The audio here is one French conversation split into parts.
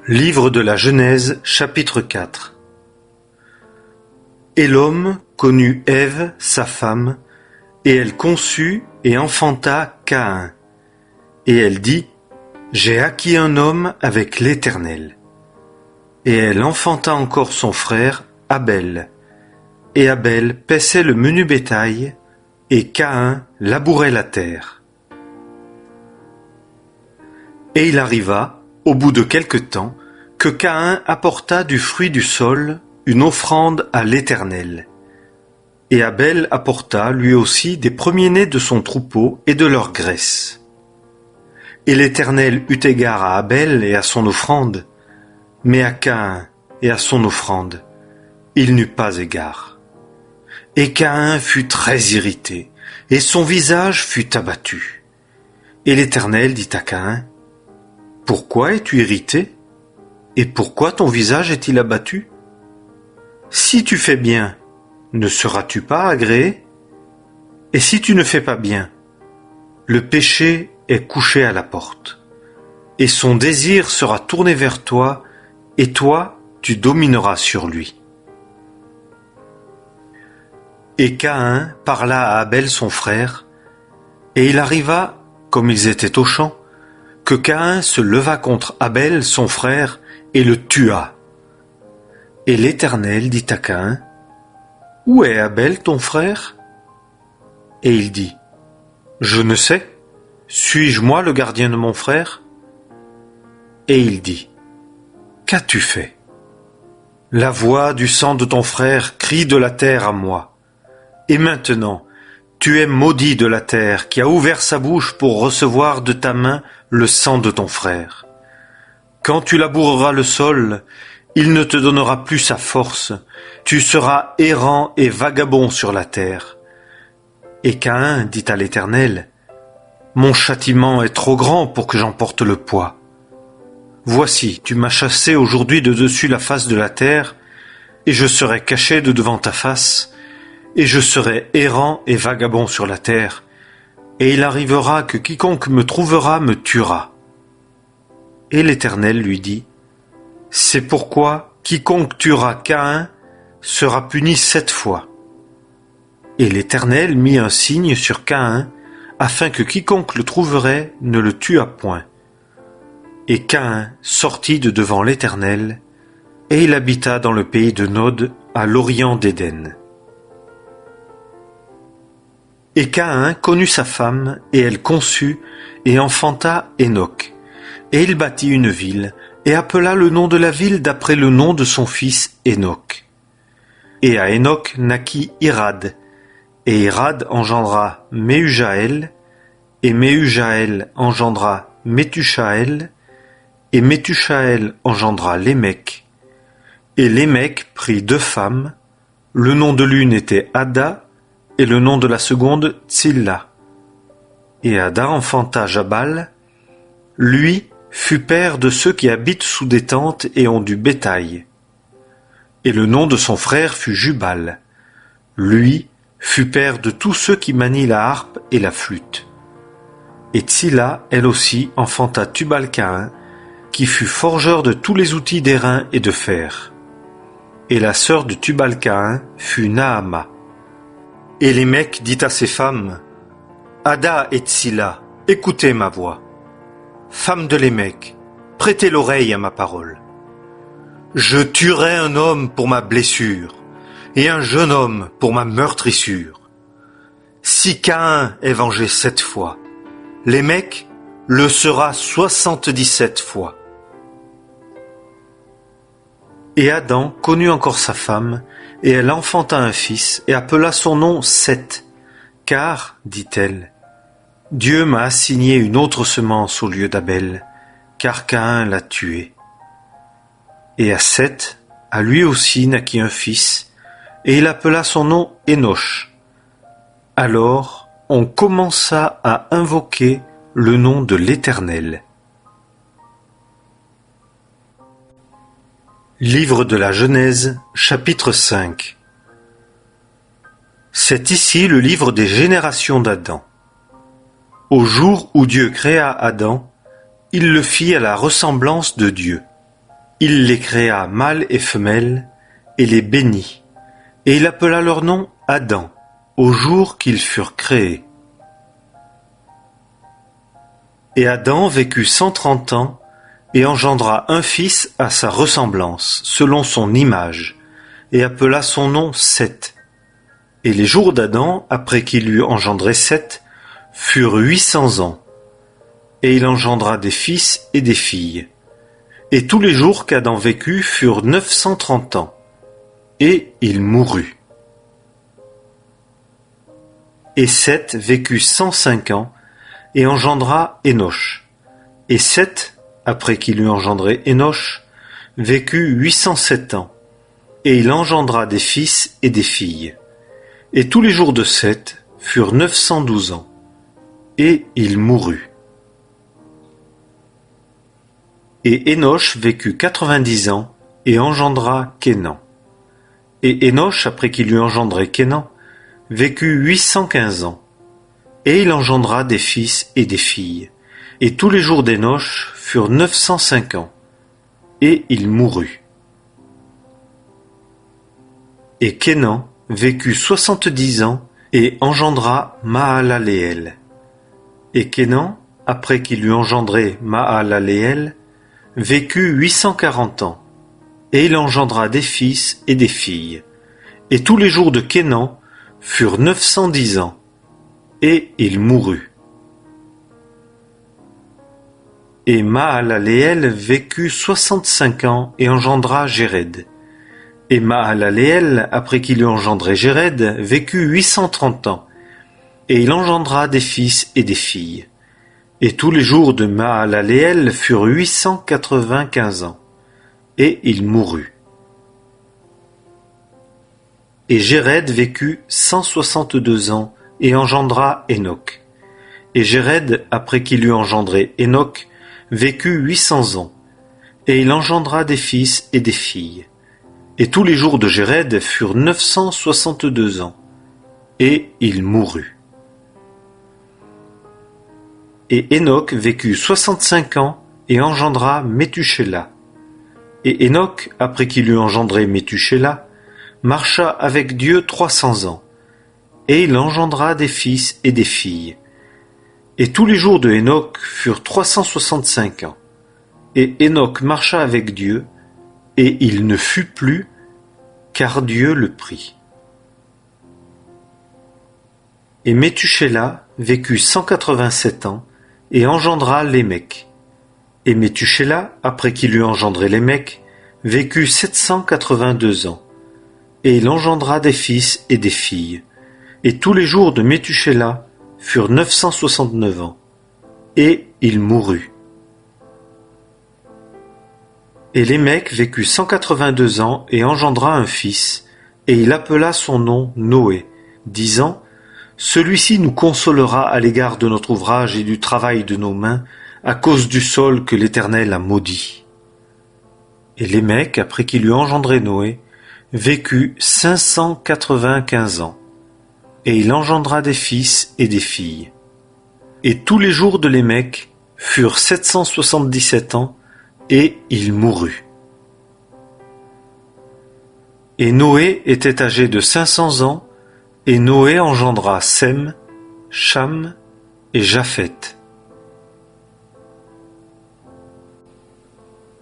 Livre de la Genèse, chapitre 4. Et l'homme connut Ève, sa femme, et elle conçut et enfanta Caïn. Et elle dit, j'ai acquis un homme avec l'Éternel. Et elle enfanta encore son frère, Abel. Et Abel paissait le menu bétail, et Caïn labourait la terre. Et il arriva, au bout de quelque temps, que Caïn apporta du fruit du sol une offrande à l'Éternel. Et Abel apporta lui aussi des premiers-nés de son troupeau et de leur graisse. Et l'Éternel eut égard à Abel et à son offrande, mais à Caïn et à son offrande, il n'eut pas égard. Et Caïn fut très irrité, et son visage fut abattu. Et l'Éternel dit à Caïn, « Pourquoi es-tu irrité ? Et pourquoi ton visage est-il abattu ? Si tu fais bien, ne seras-tu pas agréé ? Et si tu ne fais pas bien, le péché est couché à la porte, et son désir sera tourné vers toi, et toi, tu domineras sur lui. » Et Caïn parla à Abel son frère, et il arriva, comme ils étaient au champ, que Caïn se leva contre Abel son frère et le tua. Et l'Éternel dit à Caïn, « Où est Abel ton frère ?» Et il dit, « Je ne sais, suis-je moi le gardien de mon frère ?» Et il dit, « Qu'as-tu fait ? La voix du sang de ton frère crie de la terre à moi. Et maintenant, tu es maudit de la terre qui a ouvert sa bouche pour recevoir de ta main le sang de ton frère. Quand tu laboureras le sol, il ne te donnera plus sa force, tu seras errant et vagabond sur la terre. » Et Caïn dit à l'Éternel, « Mon châtiment est trop grand pour que j'en porte le poids. Voici, tu m'as chassé aujourd'hui de dessus la face de la terre, et je serai caché de devant ta face, et je serai errant et vagabond sur la terre, et il arrivera que quiconque me trouvera me tuera. » Et l'Éternel lui dit, « C'est pourquoi quiconque tuera Caïn sera puni 7 fois. » Et l'Éternel mit un signe sur Caïn, afin que quiconque le trouverait ne le tuât point. Et Caïn sortit de devant l'Éternel, et il habita dans le pays de Nod, à l'orient d'Éden. Et Caïn connut sa femme, et elle conçut, et enfanta Hénoc. Et il bâtit une ville, et appela le nom de la ville d'après le nom de son fils Hénoc. Et à Hénoc naquit Irad, et Irad engendra Méhujaël, et Méhujaël engendra Méthuchaël, et Méthuchaël engendra Lémec. Et Lémec prit 2 femmes, le nom de l'une était Ada, et le nom de la seconde Tsilla. Et Ada enfanta Jabal, lui fut père de ceux qui habitent sous des tentes et ont du bétail. Et le nom de son frère fut Jubal, lui fut père de tous ceux qui manient la harpe et la flûte. Et Tsilla, elle aussi, enfanta Tubal-Caïn, qui fut forgeur de tous les outils d'airain et de fer. Et la sœur de Tubal-Caïn fut Naama. Et Lémec dit à ses femmes, « Ada et Tsilla, écoutez ma voix. Femmes de Lémec, prêtez l'oreille à ma parole. Je tuerai un homme pour ma blessure, et un jeune homme pour ma meurtrissure. Si Caïn est vengé 7 fois, Lémec le sera 77 fois. » Et Adam connut encore sa femme, et elle enfanta un fils, et appela son nom Seth, car, dit-elle, Dieu m'a assigné une autre semence au lieu d'Abel, car Caïn l'a tué. Et à Seth, à lui aussi naquit un fils, et il appela son nom Énoch. Alors on commença à invoquer le nom de l'Éternel. Livre de la Genèse, chapitre 5. C'est ici le livre des générations d'Adam. Au jour où Dieu créa Adam, il le fit à la ressemblance de Dieu. Il les créa mâles et femelles, et les bénit. Et il appela leur nom Adam, au jour qu'ils furent créés. Et Adam vécut 130 ans, et engendra un fils à sa ressemblance, selon son image, et appela son nom Seth. Et les jours d'Adam, après qu'il eut engendré Seth, furent 800 ans. Et il engendra des fils et des filles. Et tous les jours qu'Adam vécut furent 930 ans. Et il mourut. Et Seth vécut 105 ans, et engendra Énoch. Et Seth, après qu'il eut engendré Énoch, vécut 807 ans, et il engendra des fils et des filles. Et tous les jours de Seth furent 912 ans, et il mourut. Et Énoch vécut 90 ans, et engendra Kénan. Et Énoch, après qu'il eut engendré Kénan, vécut 815 ans, et il engendra des fils et des filles. Et tous les jours d'Énoch furent 905 ans, et il mourut. Et Kénan vécut 70 ans, et engendra Mahalaleel. Et Kénan, après qu'il eut engendré Mahalaleel, vécut 840 ans, et il engendra des fils et des filles. Et tous les jours de Kénan furent 910 ans, et il mourut. Et Mahalaleel vécut 65 ans et engendra Jéred. Et Mahalaleel, après qu'il eut engendré Jéred, vécut 830 ans, et il engendra des fils et des filles. Et tous les jours de Mahalaleel furent 895 ans, et il mourut. Et Jéred vécut 162 ans, et engendra Enoch. Et Jéred, après qu'il eut engendré Enoch, vécut 800 ans, et il engendra des fils et des filles. Et tous les jours de Jéred furent 962 ans, et il mourut. Et Enoch vécut 65 ans, et engendra Méthusélah. Et Enoch, après qu'il eut engendré Méthusélah, marcha avec Dieu 300 ans, et il engendra des fils et des filles. Et tous les jours de Enoch furent 365 ans. Et Enoch marcha avec Dieu, et il ne fut plus, car Dieu le prit. Et Méthusélah vécut 187 ans, et engendra Lémec. Et Méthusélah, après qu'il eut engendré Lémec, vécut 782 ans, et il engendra des fils et des filles. Et tous les jours de Méthusélah furent 969 ans, et il mourut. Et Lémec vécut 182 ans et engendra un fils, et il appela son nom Noé, disant : Celui-ci nous consolera à l'égard de notre ouvrage et du travail de nos mains, à cause du sol que l'Éternel a maudit. Et Lémec, après qu'il eut engendré Noé, vécut 595 ans, et il engendra des fils et des filles. Et tous les jours de Lémec furent 777 ans, et il mourut. Et Noé était âgé de 500 ans, et Noé engendra Sem, Cham et Japheth.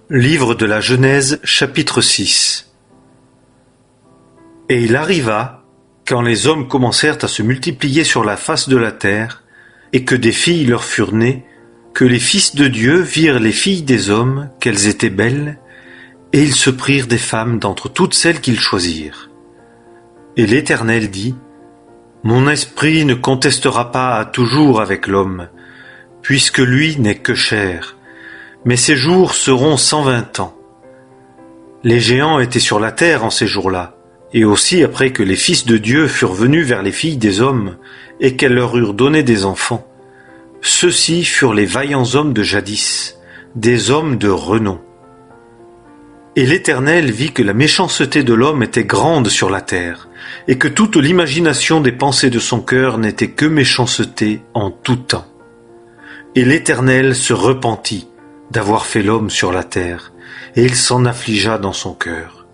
Livre de la Genèse, chapitre 6. Et il arriva, quand les hommes commencèrent à se multiplier sur la face de la terre, et que des filles leur furent nées, que les fils de Dieu virent les filles des hommes, qu'elles étaient belles, et ils se prirent des femmes d'entre toutes celles qu'ils choisirent. Et l'Éternel dit : Mon esprit ne contestera pas à toujours avec l'homme, puisque lui n'est que chair, mais ses jours seront 120 ans. Les géants étaient sur la terre en ces jours-là, et aussi après que les fils de Dieu furent venus vers les filles des hommes, et qu'elles leur eurent donné des enfants. Ceux-ci furent les vaillants hommes de jadis, des hommes de renom. Et l'Éternel vit que la méchanceté de l'homme était grande sur la terre, et que toute l'imagination des pensées de son cœur n'était que méchanceté en tout temps. Et l'Éternel se repentit d'avoir fait l'homme sur la terre, et il s'en affligea dans son cœur.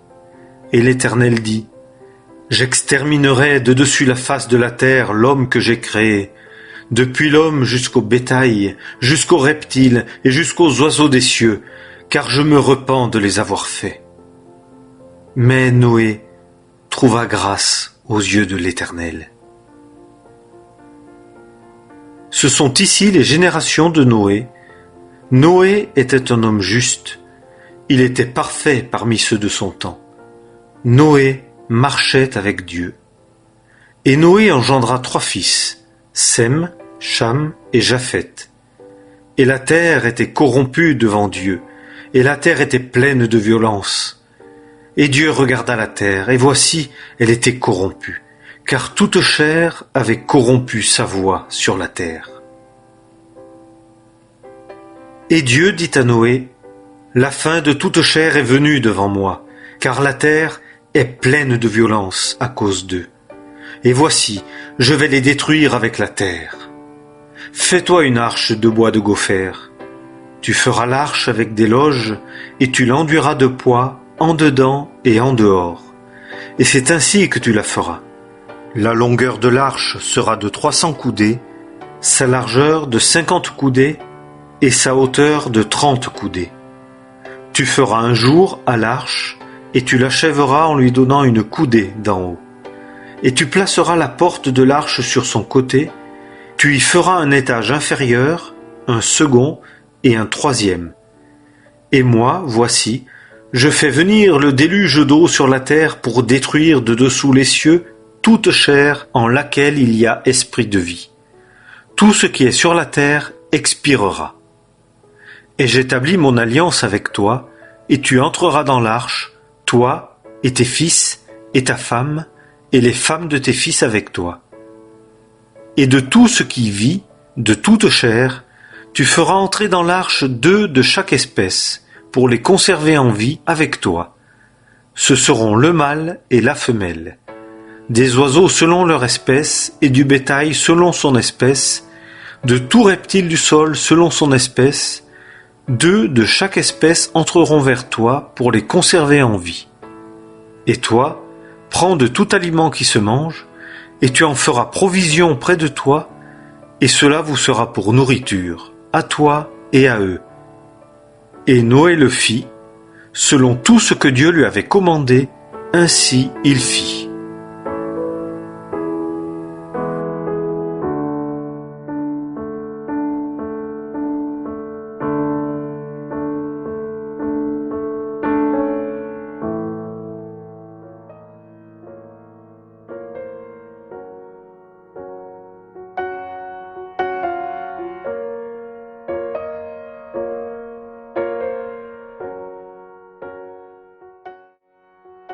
Et l'Éternel dit, j'exterminerai de dessus la face de la terre l'homme que j'ai créé, depuis l'homme jusqu'au bétail, jusqu'aux reptiles et jusqu'aux oiseaux des cieux, car je me repens de les avoir faits. Mais Noé trouva grâce aux yeux de l'Éternel. Ce sont ici les générations de Noé. Noé était un homme juste. Il était parfait parmi ceux de son temps. Noé marchait avec Dieu. Et Noé engendra 3 fils, Sem, Cham et Japheth. Et la terre était corrompue devant Dieu, et la terre était pleine de violence. Et Dieu regarda la terre, et voici, elle était corrompue, car toute chair avait corrompu sa voie sur la terre. Et Dieu dit à Noé, la fin de toute chair est venue devant moi, car la terre est pleine de violence à cause d'eux. Et voici, je vais les détruire avec la terre. Fais-toi une arche de bois de gopher. Tu feras l'arche avec des loges, et tu l'enduiras de poids en dedans et en dehors. Et c'est ainsi que tu la feras. La longueur de l'arche sera de 300 coudées, sa largeur de 50 coudées, et sa hauteur de 30 coudées. Tu feras un jour à l'arche, et tu l'achèveras en lui donnant une coudée d'en haut. Et tu placeras la porte de l'arche sur son côté, tu y feras un étage inférieur, un second et un troisième. Et moi, voici, je fais venir le déluge d'eau sur la terre pour détruire de dessous les cieux toute chair en laquelle il y a esprit de vie. Tout ce qui est sur la terre expirera. Et j'établis mon alliance avec toi, et tu entreras dans l'arche, toi et tes fils et ta femme, et les femmes de tes fils avec toi. Et de tout ce qui vit, de toute chair, tu feras entrer dans l'arche 2 de chaque espèce, pour les conserver en vie avec toi. Ce seront le mâle et la femelle, des oiseaux selon leur espèce, et du bétail selon son espèce, de tout reptile du sol selon son espèce. 2 de chaque espèce entreront vers toi pour les conserver en vie. Et toi, prends de tout aliment qui se mange, et tu en feras provision près de toi, et cela vous sera pour nourriture, à toi et à eux. Et Noé le fit, selon tout ce que Dieu lui avait commandé, ainsi il fit.